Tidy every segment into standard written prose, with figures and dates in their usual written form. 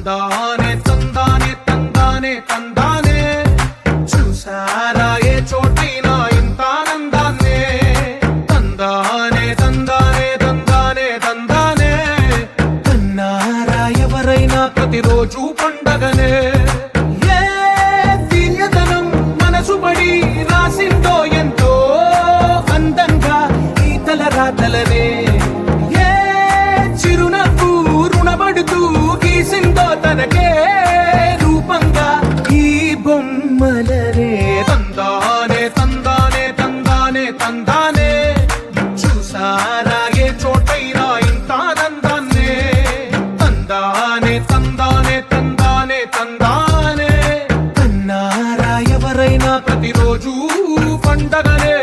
తందానే తందానే తందానే తందానే చూసారా ఏ చోటైనా ఇంత ఆనందాన్నే తందానే తందానే తందానే తందానే కన్నారా ఎవరైనా ప్రతిరోజు పండగనే ఏ దివ్యతనం మనసు పడి రాసిందో ఎంతో అందంగా ఈ తలరాతలనే తనకే రూపంగా ఈ బొమ్మలనే తందానే తందానే తందానే తందానే చూసారా ఏ చోటైనా ఇంత ఆనందాన్నే తందానే తందానే తందానే తందానే కన్నారా ఎవరైనా ప్రతిరోజు పండగనే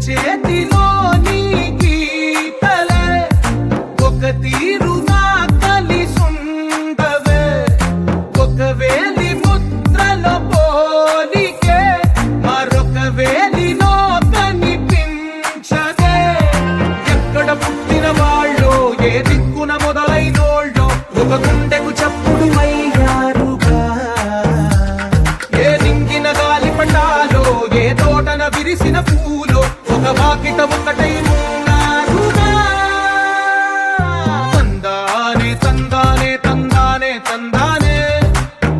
చేతిలో నీ గీతలే ఒక తీరుగా కలిసుండవే ఒక వేలి ముద్రల పోలికే మరొక వేలిలో కనిపించదే ఎక్కడ పుట్టిన వాళ్ళో ఏ దిక్కున మొదలైనోళ్ళో ఒక గుండెకు చప్పుడు అయ్యారుగా ఏ నింగిన గాలి పటాలో ఏ తోటన విరిసిన పూలో ఒక వాకిట ఒకటై ఉన్నారుగా తందానే తందానే తందానే తందానే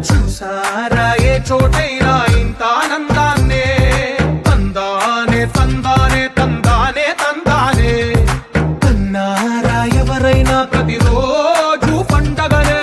చూసారా ఏ చోటైనా ఇంత ఆనందాన్నే తందానే తందానే తందానే తందానే కన్నారా ఎవరైనా ప్రతిరోజు పండగనే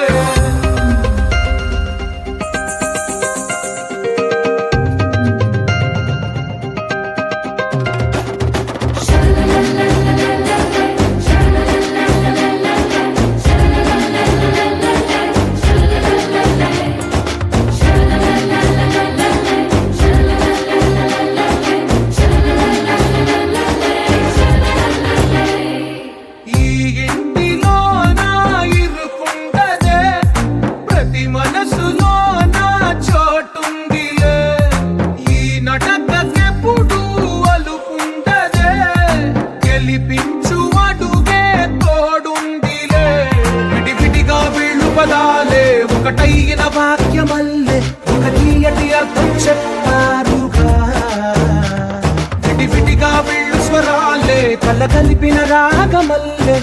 ఒకటైన వాక్యమల్లే ఒక తీయటి అర్థం చెప్పారుగా విడివిడిగా వీళ్ళు స్వరాలే కల కలిపిన రాగమల్లే